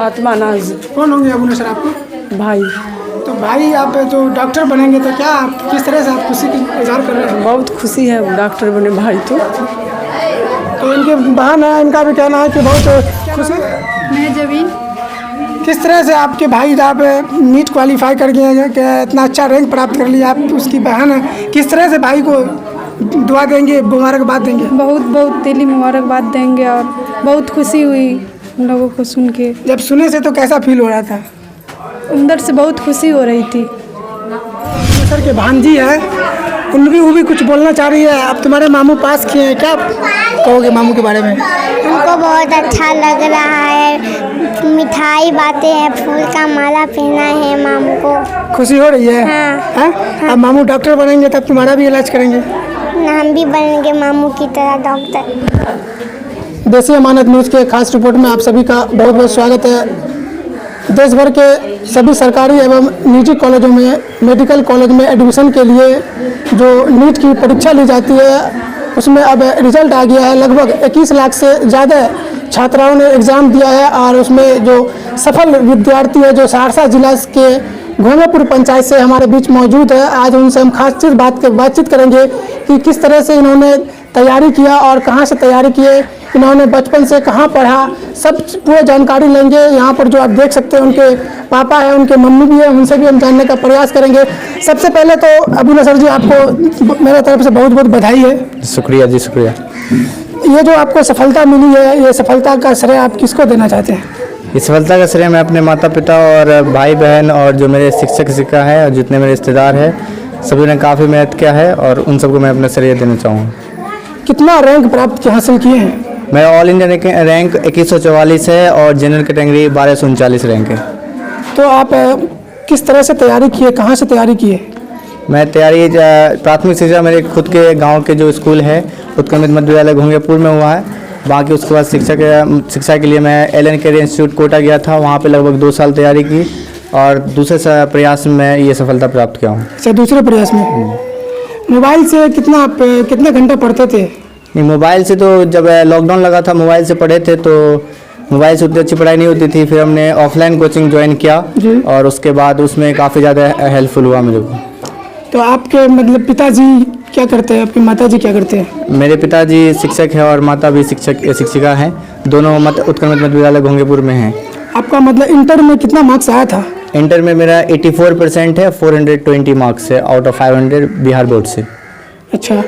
फातिमा नाज। कौन होंगे अबू नसर आपको? भाई। तो भाई आप जो डॉक्टर बनेंगे तो क्या आप किस तरह से आप खुशी की इजहार कर रहे हैं? बहुत खुशी है डॉक्टर बने भाई तो इनके बहन है, इनका भी कहना है कि बहुत खुशी। मैं जबीन। किस तरह से आपके भाई आप नीट क्वालिफाई कर गए हैं कि इतना अच्छा रैंक प्राप्त कर लिया, आप उसकी बहन है, किस तरह से भाई को दुआ देंगे, मुबारकबाद देंगे? बहुत बहुत दिली मुबारकबाद देंगे और बहुत खुशी हुई उन लोगों को सुन के। जब सुने से तो कैसा फील हो रहा था? अंदर से बहुत खुशी हो रही थी। सर के भांजी है, वो भी कुछ बोलना चाह रही है। अब तुम्हारे मामू पास किए हैं, क्या कहोगे मामू के बारे में? हमको बहुत अच्छा लग रहा है, मिठाई बातें हैं, फूल का माला पहना है मामू को। खुशी हो रही है? हाँ। अब मामू डॉक्टर बनेंगे तब तुम्हारा भी इलाज करेंगे? हम भी बनेंगे मामू की तरह डॉक्टर। देसी अमानत न्यूज़ के खास रिपोर्ट में आप सभी का बहुत बहुत स्वागत है। देश भर के सभी सरकारी एवं निजी कॉलेजों में, मेडिकल कॉलेज में एडमिशन के लिए जो नीट की परीक्षा ली जाती है उसमें अब रिजल्ट आ गया है। लगभग 21 लाख से ज़्यादा छात्राओं ने एग्ज़ाम दिया है और उसमें जो सफल विद्यार्थी है जो सहरसा जिला के घोंगेपुर पंचायत से हमारे बीच मौजूद है, आज उनसे हम खास चीज़ बातचीत करेंगे कि किस तरह से इन्होंने तैयारी किया और कहाँ से तैयारी किए, इन्होंने बचपन से कहाँ पढ़ा, सब पूरी जानकारी लेंगे। यहाँ पर जो आप देख सकते हैं उनके पापा हैं, उनके मम्मी भी हैं, उनसे भी हम जानने का प्रयास करेंगे। सबसे पहले तो अबू नसर जी, आपको मेरे तरफ से बहुत बहुत बधाई है। शुक्रिया जी, शुक्रिया। ये जो आपको सफलता मिली है, ये सफलता का श्रेय आप किसको देना चाहते हैं? इस सफलता का श्रेय मैं अपने माता पिता और भाई बहन और जो मेरे शिक्षक शिक्षिका हैं और जितने मेरे रिश्तेदार हैं सभी ने काफ़ी मेहनत किया है और उन सबको मैं अपना श्रेय देना चाहूँगा। कितना रैंक प्राप्त हासिल किए हैं? मेरा ऑल इंडिया रैंक 2144 है और जनरल कैटेगरी 1239 रैंक है। तो आप किस तरह से तैयारी किए, कहाँ से तैयारी किए? मैं तैयारी प्राथमिक शिक्षा मेरे खुद के गांव के जो स्कूल है उत्क्रमित मध्य विद्यालय घोंगेपुर में हुआ है। बाकी उसके बाद शिक्षा के लिए मैं LN कैरियर इंस्टीट्यूट कोटा गया था, वहाँ पे लगभग 2 साल तैयारी की और दूसरे प्रयास में ये सफलता प्राप्त किया हूँ। अच्छा, दूसरे प्रयास में। मोबाइल से कितना घंटा पढ़ते थे? नहीं, मोबाइल से तो जब लॉकडाउन लगा था मोबाइल से पढ़े थे, तो मोबाइल से उतनी अच्छी पढ़ाई नहीं होती थी। फिर हमने ऑफलाइन कोचिंग ज्वाइन किया और उसके बाद उसमें काफ़ी ज़्यादा हेल्पफुल हुआ मुझे को। तो आपके मतलब पिताजी क्या करते हैं, आपकी माताजी क्या करते हैं? मेरे पिताजी शिक्षक है और माता भी शिक्षिका हैं, दोनों उत्क्रमित मध्य विद्यालय घोंगेपुर में हैं। आपका मतलब इंटर में कितना मार्क्स आया था? इंटर में मेरा 84% है, 420 मार्क्स है आउट ऑफ 500 बिहार बोर्ड से। अच्छा,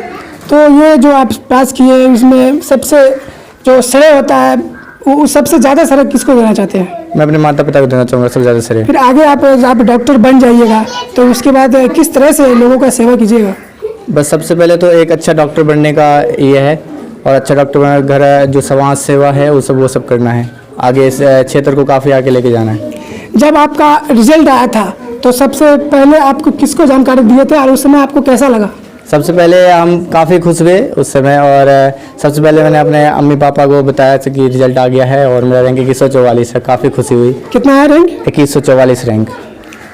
तो ये जो आप पास किए इसमें सबसे जो श्रेय होता है वो सबसे ज़्यादा श्रेय किसको देना चाहते हैं? मैं अपने माता पिता को देना चाहूँगा सबसे ज़्यादा श्रेय। फिर आगे आप डॉक्टर बन जाइएगा तो उसके बाद किस तरह से लोगों का सेवा कीजिएगा? बस सबसे पहले तो एक अच्छा डॉक्टर बनने का ये है और अच्छा डॉक्टर बनने घर जो समाज सेवा है वो सब करना है, आगे इस क्षेत्र को काफ़ी आगे लेके जाना है। जब आपका रिजल्ट आया था तो सबसे पहले आपको किसको जानकारी दिए थे और उस समय आपको कैसा लगा? सबसे पहले हम काफ़ी खुश हुए उस समय और सबसे पहले मैंने अपने अम्मी पापा को बताया था कि रिजल्ट आ गया है और मेरा रैंक 2144 है। काफ़ी खुशी हुई। कितना है रैंक? 2144 रैंक।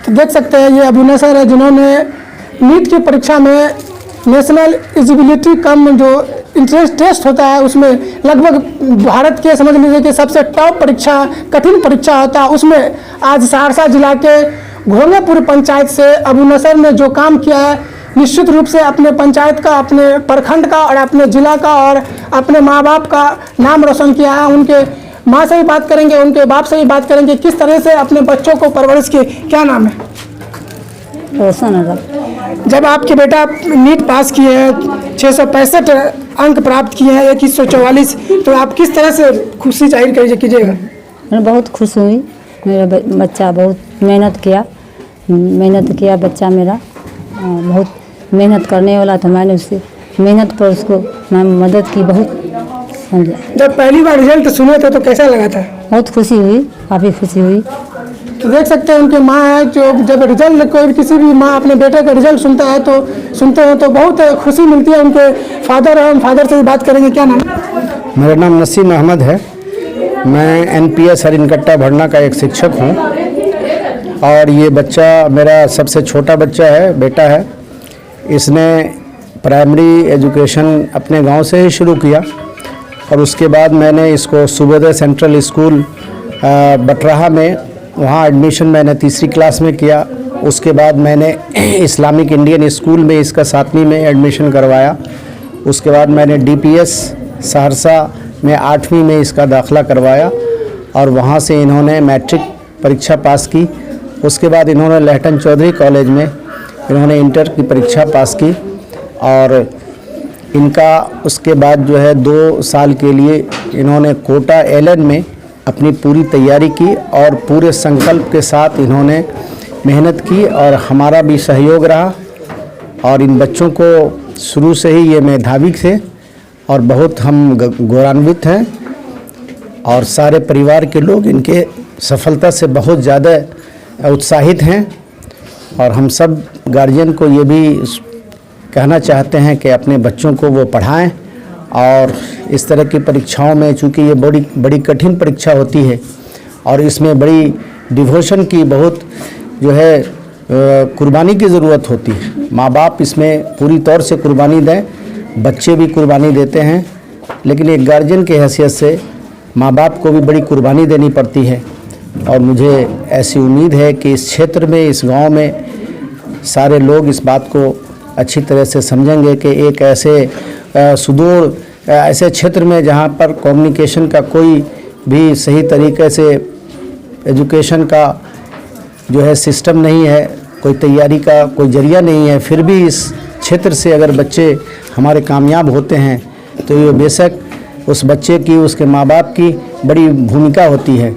तो देख सकते हैं ये अबू नसर है जिन्होंने नीट की परीक्षा में नेशनल एलिजिबिलिटी कम जो इंट्रेंस टेस्ट होता है उसमें लगभग भारत के समझ लीजिए कि सबसे टॉप परीक्षा, कठिन परीक्षा होता है, उसमें आज सहरसा जिला के घोंगेपुर पंचायत से अबू नसर ने जो काम किया है निश्चित रूप से अपने पंचायत का, अपने प्रखंड का और अपने ज़िला का और अपने माँ बाप का नाम रोशन किया है। उनके माँ से भी बात करेंगे, उनके बाप से भी बात करेंगे किस तरह से अपने बच्चों को परवरिश की। क्या नाम है? रोशन। जब आपके बेटा नीट पास किए हैं, 665 अंक प्राप्त किए हैं, 2144, तो आप किस तरह से खुशी जाहिर कीजिएगा? मैं बहुत खुश हुई। मेरा बच्चा बहुत मेहनत किया बच्चा मेरा, बहुत मेहनत करने वाला था। मैंने उससे मेहनत पर उसको मैं मदद की बहुत, समझा। जब पहली बार रिजल्ट सुने थे तो कैसा लगा था? बहुत खुशी हुई, काफ़ी खुशी हुई। तो देख सकते हैं उनकी माँ है जो जब रिजल्ट कोई किसी भी माँ अपने बेटे का रिजल्ट सुनते हैं तो बहुत खुशी मिलती है। उनके फादर से भी बात करेंगे। क्या नाम? मेरा नाम नसीम अहमद है। मैं NPS हरिनकट्टा भरना का एक शिक्षक हूँ और ये बच्चा मेरा सबसे छोटा बच्चा है, बेटा है। इसने प्राइमरी एजुकेशन अपने गांव से ही शुरू किया और उसके बाद मैंने इसको सूबेदार सेंट्रल स्कूल बटराहा में, वहाँ एडमिशन मैंने तीसरी क्लास में किया। उसके बाद मैंने इस्लामिक इंडियन स्कूल में इसका 7वीं में एडमिशन करवाया। उसके बाद मैंने DPS सहरसा में 8वीं में इसका दाखिला करवाया और वहाँ से इन्होंने मैट्रिक परीक्षा पास की। उसके बाद इन्होंने लहटन चौधरी कॉलेज में इन्होंने इंटर की परीक्षा पास की और इनका उसके बाद जो है 2 साल के लिए इन्होंने कोटा LN में अपनी पूरी तैयारी की और पूरे संकल्प के साथ इन्होंने मेहनत की और हमारा भी सहयोग रहा। और इन बच्चों को शुरू से ही ये मेधावी थे और बहुत हम गौरवान्वित हैं और सारे परिवार के लोग इनके सफलता से बहुत ज़्यादा उत्साहित हैं। और हम सब गार्जियन को ये भी कहना चाहते हैं कि अपने बच्चों को वो पढ़ाएं और इस तरह की परीक्षाओं में, चूँकि ये बड़ी कठिन परीक्षा होती है और इसमें बड़ी डिवोशन की बहुत जो है कुर्बानी की ज़रूरत होती है। माँ बाप इसमें पूरी तौर से कुर्बानी दें, बच्चे भी कुर्बानी देते हैं, लेकिन एक गार्जियन की हैसियत से माँ बाप को भी बड़ी कुर्बानी देनी पड़ती है। और मुझे ऐसी उम्मीद है कि इस क्षेत्र में, इस गांव में सारे लोग इस बात को अच्छी तरह से समझेंगे कि एक ऐसे सुदूर ऐसे क्षेत्र में जहां पर कम्युनिकेशन का कोई भी सही तरीके से एजुकेशन का जो है सिस्टम नहीं है, कोई तैयारी का कोई जरिया नहीं है, फिर भी इस क्षेत्र से अगर बच्चे हमारे कामयाब होते हैं तो ये बेशक उस बच्चे की, उसके माँ बाप की बड़ी भूमिका होती है।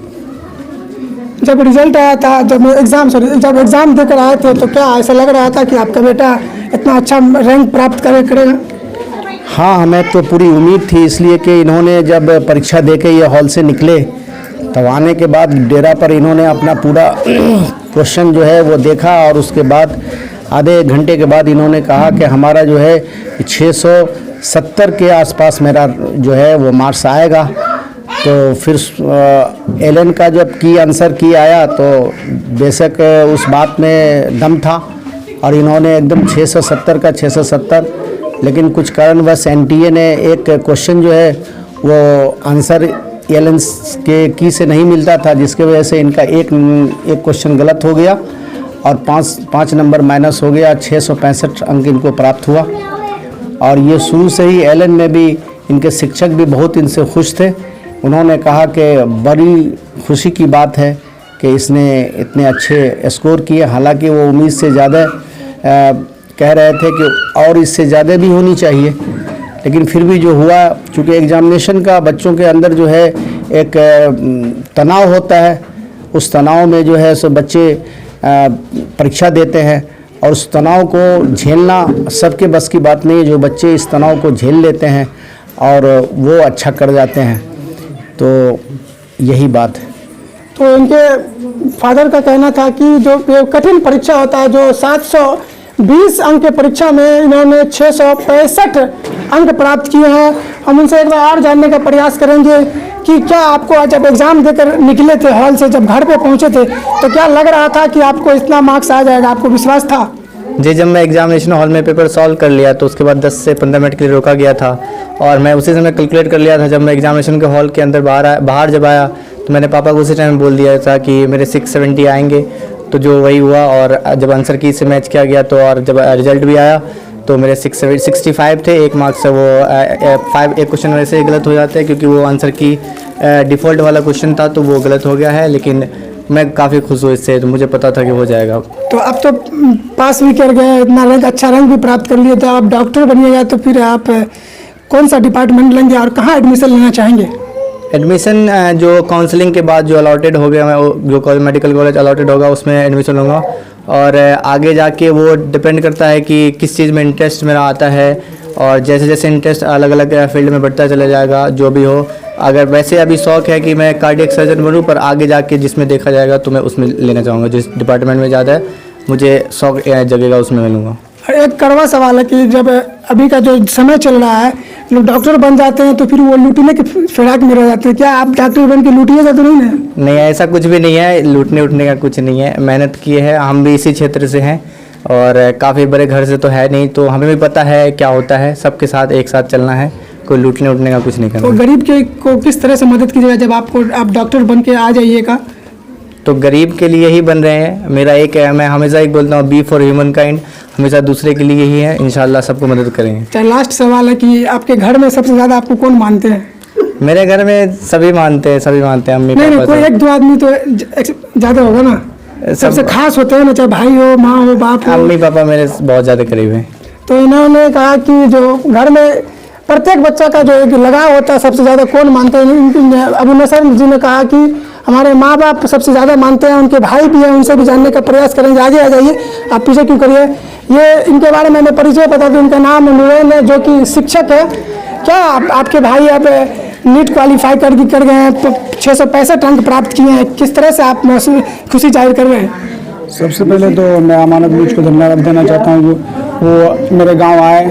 जब रिजल्ट आया था, जब एग्ज़ाम देकर आए थे, तो क्या ऐसा लग रहा था कि आपका बेटा इतना अच्छा रैंक प्राप्त करेगा? हाँ, हमें तो पूरी उम्मीद थी, इसलिए कि इन्होंने जब परीक्षा देके ये हॉल से निकले तब आने के बाद डेरा पर इन्होंने अपना पूरा क्वेश्चन जो है वो देखा और उसके बाद आधे घंटे के बाद इन्होंने कहा कि हमारा जो है 670 के आसपास मेरा जो है वो मार्क्स आएगा। तो फिर LN का जब आंसर की आया तो बेशक उस बात में दम था और इन्होंने एकदम 670 का 670, लेकिन कुछ कारणवश NTA ने एक क्वेश्चन जो है वो आंसर LN के की से नहीं मिलता था, जिसके वजह से इनका एक क्वेश्चन गलत हो गया और 5 नंबर माइनस हो गया। 665 अंक इनको प्राप्त हुआ। और ये शुरू से ही LN में भी इनके शिक्षक भी बहुत इनसे खुश थे। उन्होंने कहा कि बड़ी खुशी की बात है कि इसने इतने अच्छे स्कोर किए, हालांकि वो उम्मीद से ज़्यादा कह रहे थे कि और इससे ज़्यादा भी होनी चाहिए, लेकिन फिर भी जो हुआ, चूँकि एग्जामिनेशन का बच्चों के अंदर जो है एक तनाव होता है, उस तनाव में जो है सो बच्चे परीक्षा देते हैं और उस तनाव को झेलना सबके बस की बात नहीं है। जो बच्चे इस तनाव को झेल लेते हैं और वो अच्छा कर जाते हैं, तो यही बात है। तो इनके फादर का कहना था कि जो कठिन परीक्षा होता है, जो 720 अंक के परीक्षा में इन्होंने 665 अंक प्राप्त किए हैं। हम उनसे एक बार और जानने का प्रयास करेंगे कि क्या आपको जब एग्ज़ाम देकर निकले थे हॉल से, जब घर पे पहुंचे थे, तो क्या लग रहा था कि आपको इतना मार्क्स आ जाएगा? आपको विश्वास था? जी, जब मैं एग्जामिनेशन हॉल में पेपर सॉल्व कर लिया तो उसके बाद 10 से 15 मिनट के लिए रोका गया था और मैं उसी समय कैलकुलेट कर लिया था। जब मैं एग्जामिनेशन के हॉल के अंदर बाहर जब आया तो मैंने पापा को उसी टाइम बोल दिया था कि मेरे 670 आएंगे, तो जो वही हुआ। और जब आंसर की से मैच किया गया तो और जब रिजल्ट भी आया तो मेरे 65 थे। एक मार्क्स से वो एक क्वेश्चन वैसे ही गलत हो जाते हैं क्योंकि वो आंसर की डिफ़ॉल्ट वाला क्वेश्चन था, तो वो गलत हो गया है। लेकिन मैं काफ़ी खुश हूँ इससे, तो मुझे पता था कि हो जाएगा। तो अब तो पास भी कर गए, इतना अच्छा रैंक भी प्राप्त कर लिए, तो आप डॉक्टर बनिएगा, तो फिर आप कौन सा डिपार्टमेंट लेंगे और कहाँ एडमिशन लेना चाहेंगे? एडमिशन जो काउंसलिंग के बाद जो अलॉटेड हो गया, मैं जो मेडिकल कॉलेज अलॉटेड होगा उसमें एडमिशन लूँगा। और आगे जाके वो डिपेंड करता है कि किस चीज़ में इंटरेस्ट मेरा आता है, और जैसे जैसे इंटरेस्ट अलग अलग फील्ड में बढ़ता चला जाएगा, जो भी हो। अगर वैसे अभी शौक़ है कि मैं कार्डियक सर्जन बनूँ, पर आगे जाके जिसमें देखा जाएगा तो मैं उसमें लेना चाहूँगा। जिस डिपार्टमेंट में ज़्यादा है मुझे शौक़ जगेगा उसमें मैं लूँगा। एक कड़वा सवाल है कि जब अभी का जो समय चल रहा है, लोग डॉक्टर बन जाते हैं तो फिर वो लूटने के फिराक में रह जाते हैं। क्या आप डॉक्टर बन के लूटिएगा तो नहीं है? नहीं, ऐसा कुछ भी नहीं है, लूटने उठने का कुछ नहीं है। मेहनत की है, हम भी इसी क्षेत्र से हैं और काफ़ी बड़े घर से तो है नहीं, तो हमें भी पता है क्या होता है। सबके साथ एक साथ चलना है कोई लूटने उठने का कुछ नहीं तो करना। गरीब के को किस तरह से मदद कीजिएगा जब आप डॉक्टर बन के आ जाइएगा? तो गरीब के लिए ही बन रहे हैं। मेरा एक है, मैं हमेशा एक बोलता हूँ, बी फॉर ह्यूमन काइंड, हमेशा दूसरे के लिए ही है। इंशाल्लाह सबको मदद करेंगे। तो लास्ट सवाल है कि आपके घर में सबसे ज़्यादा आपको कौन मानते हैं? मेरे घर में सभी मानते हैं, अम्मी नहीं, पापा कोई सब। एक दो आदमी तो ज़्यादा होगा ना, सबसे खास होते हैं ना, चाहे भाई हो, माँ हो, बाप हो। अम्मी पापा मेरे बहुत ज़्यादा करीब हैं। तो इन्होंने कहा कि जो घर में प्रत्येक बच्चा का जो एक लगाव होता है सबसे ज़्यादा कौन मानते हैं? अबू नसर जी ने कहा कि हमारे माँ बाप सबसे ज़्यादा मानते हैं, उनके भाई भी हैं, उनसे भी जानने का प्रयास करेंगे। आगे आ जाइए, आप पीछे क्यों करिए। ये इनके बारे में मैं परिचय बता दूँ, इनका नाम नूरैन है, जो कि शिक्षक है। क्या आपके भाई अब नीट क्वालिफाई कर गए हैं, 665 अंक प्राप्त किए हैं, किस तरह से आप खुशी जाहिर कर रहे हैं? सबसे पहले तो मैं अमानत न्यूज़ को धन्यवाद देना चाहता हूँ कि वो मेरे गांव आए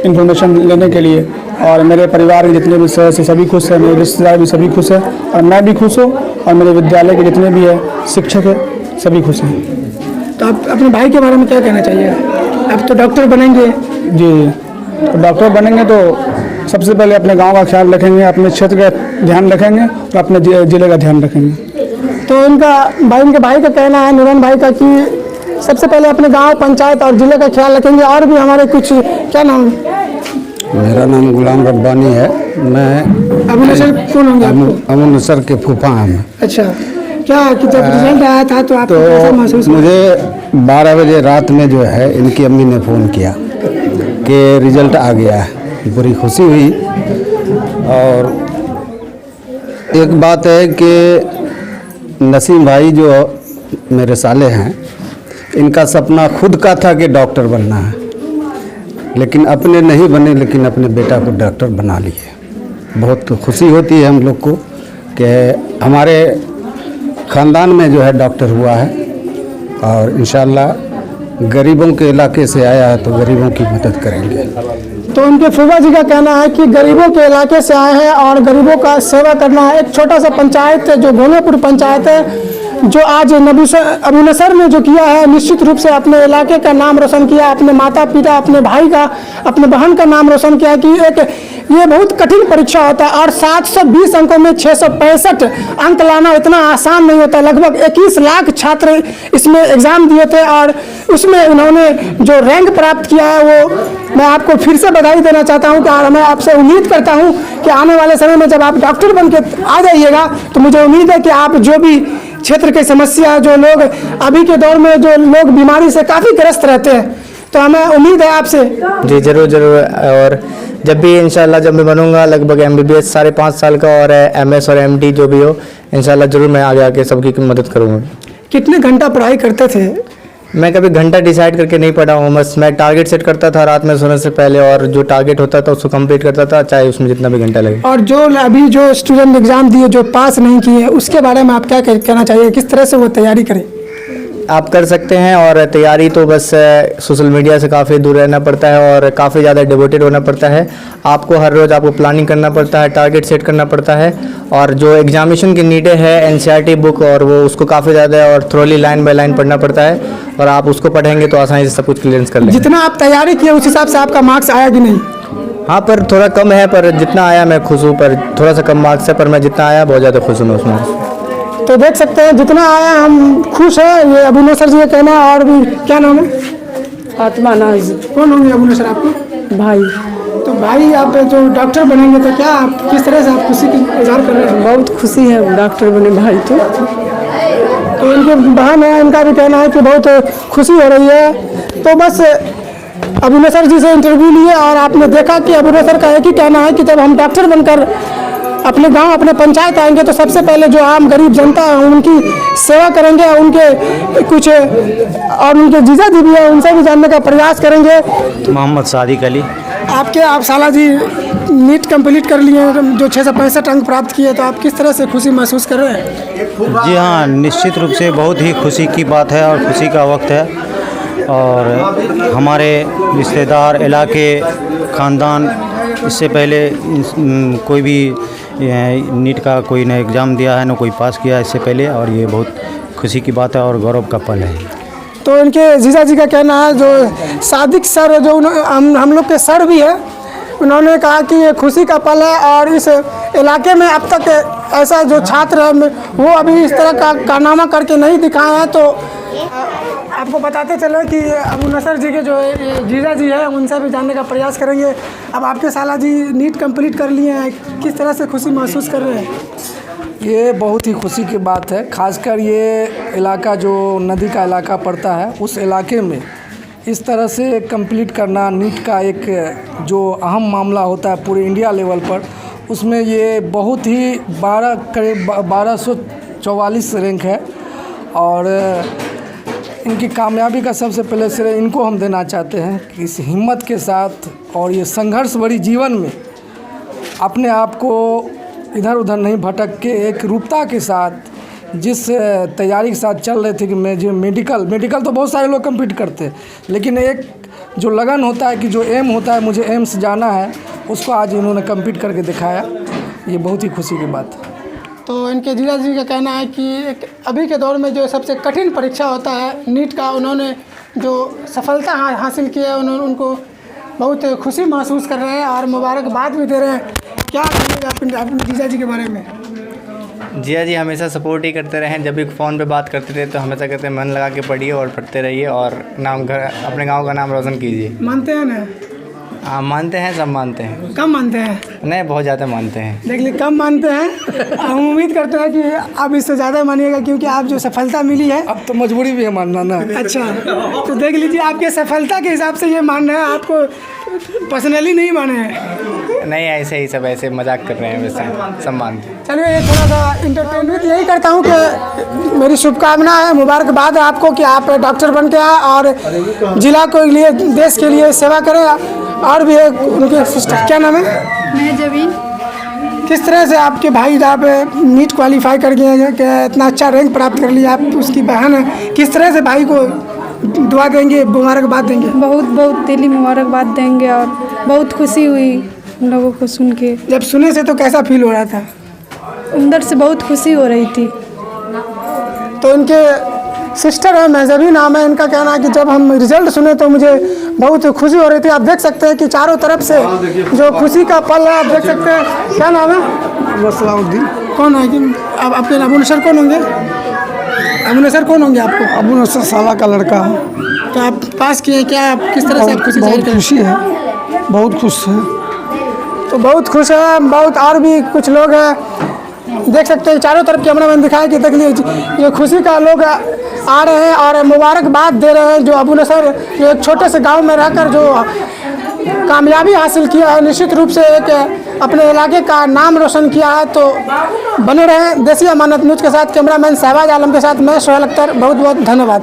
इन्फॉर्मेशन लेने के लिए, और मेरे परिवार के जितने भी सदस्य सभी खुश हैं, मेरे रिश्तेदार भी सभी खुश हैं, और मैं भी खुश हूँ, और मेरे विद्यालय के जितने भी है शिक्षक है सभी खुश हैं। तो आप अपने भाई के बारे में क्या कहना चाहिए? आप तो डॉक्टर बनेंगे। जी, तो डॉक्टर बनेंगे तो सबसे पहले अपने गांव का ख्याल रखेंगे, अपने क्षेत्र का ध्यान रखेंगे और अपने जिले का ध्यान रखेंगे। तो इनके भाई का कहना है, नूरैन भाई का, कि सबसे पहले अपने गांव, पंचायत और जिले का ख्याल रखेंगे। और भी हमारे कुछ, क्या नाम? मेरा नाम गुलाम रब्बानी है। मैं अबू नसर कौन होंगे आपको? अबू नसर के फूफा हैं। अच्छा, क्या कि जब रिजल्ट आया था तो आपको कैसा महसूस हुआ? मुझे 12 बजे रात में जो है इनकी अम्मी ने फ़ोन किया कि रिज़ल्ट आ गया है। बड़ी खुशी हुई। और एक बात है कि नसीम भाई जो मेरे साले हैं, इनका सपना खुद का था कि डॉक्टर बनना है, लेकिन अपने नहीं बने, लेकिन अपने बेटा को डॉक्टर बना लिए। बहुत खुशी होती है हम लोग को कि हमारे ख़ानदान में जो है डॉक्टर हुआ है, और इंशाल्लाह गरीबों के इलाके से आया है तो गरीबों की मदद करेंगे। तो उनके फूफा जी का कहना है कि गरीबों के इलाके से आए हैं और गरीबों का सेवा करना है। एक छोटा सा पंचायत जो गोनेपुर पंचायत है, जो आज अबू नसर ने जो किया है, निश्चित रूप से अपने इलाके का नाम रोशन किया, अपने माता पिता, अपने भाई का, अपने बहन का नाम रोशन किया। कि ये बहुत कठिन परीक्षा होता है, और 720 अंकों में 665 अंक लाना इतना आसान नहीं होता। लगभग 21 लाख छात्र इसमें एग्ज़ाम दिए थे, और उसमें उन्होंने जो रैंक प्राप्त किया है, वो मैं आपको फिर से बधाई देना चाहता हूँ। कि मैं आपसे उम्मीद करता हूँ कि आने वाले समय में जब आप डॉक्टर बन के आ जाइएगा, तो मुझे उम्मीद है कि आप जो भी क्षेत्र की समस्या, जो लोग अभी के दौर में जो लोग बीमारी से काफ़ी ग्रस्त रहते हैं, तो हमें उम्मीद है आपसे। जी ज़रूर ज़रूर। और जब भी इंशाल्लाह जब मैं बनूंगा, लगभग MBBS 5.5 साल का, और MS और MD जो भी हो, इंशाल्लाह ज़रूर मैं आगे आके सबकी मदद करूँगा। कितने घंटा पढ़ाई करते थे? मैं कभी घंटा डिसाइड करके नहीं पढ़ा हूँ, बस मैं टारगेट सेट करता था रात में सोने से पहले, और जो टारगेट होता था उसको कंप्लीट करता था, चाहे उसमें जितना भी घंटा लगे। और जो अभी जो स्टूडेंट एग्ज़ाम दिए, जो पास नहीं किए, उसके बारे में आप क्या कहना चाहिए? किस तरह से वो तैयारी करें? आप कर सकते हैं, और तैयारी तो बस सोशल मीडिया से काफ़ी दूर रहना पड़ता है, और काफ़ी ज़्यादा डिवोटेड होना पड़ता है। आपको हर रोज़ आपको प्लानिंग करना पड़ता है, टारगेट सेट करना पड़ता है, और जो एग्जामिनेशन की नीडें है NCERT बुक, और वो उसको काफ़ी ज़्यादा और थ्रोली लाइन बाय लाइन पढ़ना पड़ता है, और आप उसको पढ़ेंगे तो आसानी से सब कुछ क्लियरेंस कर लेंगे। जितना आप तैयारी किए उस हिसाब से आपका मार्क्स आया कि नहीं? हाँ, पर थोड़ा कम है, पर जितना आया मैं खुश हूँ। पर थोड़ा सा कम मार्क्स है, पर मैं जितना आया बहुत ज़्यादा खुश हूँ मैं उसमें। तो देख सकते हैं जितना आया हम खुश हैं। ये अबू नसर जी का कहना है। और भी क्या नाम है? फातिमा नाज। कौन होंगे अबू नसर आपको? भाई। तो भाई, आप जो डॉक्टर बनेंगे तो क्या किस तरह से आप खुशी की इजहार कर रहे हैं? बहुत खुशी है डॉक्टर बने भाई। तो इनके बहन है, इनका भी कहना है कि बहुत खुशी हो रही है। तो बस अबू नसर जी से इंटरव्यू लिए, और आपने देखा कि अबू नसर का एक ही कहना है कि जब हम डॉक्टर बनकर अपने गांव, अपने पंचायत आएंगे, तो सबसे पहले जो आम गरीब जनता है उनकी सेवा करेंगे, उनके कुछ, और उनके जीजा जी भी है, उनसे भी जानने का प्रयास करेंगे। मोहम्मद सादिक अली। आप साला जी नीट कंप्लीट कर लिए, जो 665 अंक प्राप्त किए, तो आप किस तरह से खुशी महसूस कर रहे हैं? जी हाँ, निश्चित रूप से बहुत ही खुशी की बात है, और खुशी का वक्त है। और हमारे रिश्तेदार, इलाके, ख़ानदान, इससे पहले कोई भी नीट का कोई न एग्ज़ाम दिया है, न कोई पास किया है इससे पहले, और ये बहुत खुशी की बात है और गौरव का पल है। तो इनके जीजा जी का कहना है, जो सादिक सर, जो हम लोग के सर भी है, उन्होंने कहा कि ये खुशी का पल है और इस इलाके में अब तक ऐसा जो छात्र है वो अभी इस तरह का कारनामा करके नहीं दिखाए हैं। तो आपको बताते चले कि अबू नसर जी के जो जीजा जी है उनसे भी जानने का प्रयास करेंगे। अब आपके साला जी नीट कंप्लीट कर लिए हैं, किस तरह से खुशी महसूस कर रहे हैं? ये बहुत ही खुशी की बात है, खासकर ये इलाका जो नदी का इलाका पड़ता है उस इलाके में इस तरह से कंप्लीट करना नीट का एक जो अहम मामला होता है पूरे इंडिया लेवल पर, उसमें ये बहुत ही करीब 1244 रैंक है। और इनकी कामयाबी का सबसे पहले श्रेय इनको हम देना चाहते हैं कि इस हिम्मत के साथ और ये संघर्ष भरी जीवन में अपने आप को इधर उधर नहीं भटक के एक रूपता के साथ जिस तैयारी के साथ चल रहे थे कि मैं जो मेडिकल तो बहुत सारे लोग कम्पीट करते हैं, लेकिन एक जो लगन होता है कि जो एम होता है मुझे एम्स जाना है, उसको आज इन्होंने कम्पीट करके दिखाया। ये बहुत ही खुशी की बात है। तो इनके जीजा जी का कहना है कि एक अभी के दौर में जो सबसे कठिन परीक्षा होता है नीट का, उन्होंने जो सफलता हासिल की है उनको बहुत खुशी महसूस कर रहे हैं और मुबारकबाद भी दे रहे हैं। क्या कहिएगा अपने जीजा जी के बारे में? जिया जी हमेशा सपोर्ट ही करते रहे। जब भी फ़ोन पे बात करते थे तो हमेशा कहते हैं मन लगा के पढ़िए और पढ़ते रहिए और अपने गांव का नाम रोशन कीजिए। मानते हैं ना? हाँ मानते हैं, सब मानते हैं। कम मानते हैं? नहीं, बहुत ज़्यादा मानते हैं। देख लीजिए, कम मानते हैं। हम उम्मीद करते हैं कि आप इससे ज़्यादा मानिएगा क्योंकि आप जो सफलता मिली है अब तो मजबूरी भी है मानना ना। अच्छा, तो देख लीजिए आपके सफलता के हिसाब से ये मान रहे हैं, आपको पर्सनली नहीं माने हैं। नहीं, ऐसे ही सब ऐसे मजाक कर रहे हैं, वैसे सब मानते हैं। चलिए, ये थोड़ा सा इंटरटेनमेंट यही करता हूँ कि मेरी शुभकामना है, मुबारकबाद है आपको कि आप डॉक्टर बन के आए और जिला के लिए देश के लिए सेवा करें। और भी एक उनके सिस्टर, क्या नाम है? मैं जबीन। किस तरह से आपके भाई आप नीट क्वालिफाई कर गए हैं कि इतना अच्छा रैंक प्राप्त कर लिया, आप उसकी बहन है, किस तरह से भाई को दुआ देंगे, मुबारकबाद देंगे? बहुत दिली मुबारकबाद देंगे और बहुत खुशी हुई उन लोगों को सुन के। जब सुने से तो कैसा फील हो रहा था? अंदर से बहुत खुशी हो रही थी। तो इनके सिस्टर है, मेहजबी नाम है, इनका कहना है कि जब हम रिजल्ट सुने तो मुझे बहुत खुशी हो रही थी। आप देख सकते हैं कि चारों तरफ से जो खुशी का पल है, आप देख सकते हैं। क्या नाम है? सलाउद्दीन। कौन है कि अब आपके अबू नसर कौन होंगे? अबू नसर कौन होंगे आपको? अबू नसर साला का लड़का है। तो आप पास किए, क्या आप किस तरह से आप खुशी? बहुत खुशी है, बहुत खुश है। तो बहुत खुश है, बहुत और भी कुछ लोग हैं, देख सकते हैं चारों तरफ कैमरा मैन दिखाया कि देख लीजिए ये खुशी का लोग आ रहे हैं और मुबारकबाद दे रहे हैं। जो अबू नसर जो एक छोटे से गांव में रहकर जो कामयाबी हासिल किया है, निश्चित रूप से एक अपने इलाके का नाम रोशन किया है। तो बने रहें देसी अमानत न्यूज़ के साथ। कैमरामैन शहबाज आलम के साथ मैं सोहेल अख्तर, बहुत बहुत धन्यवाद।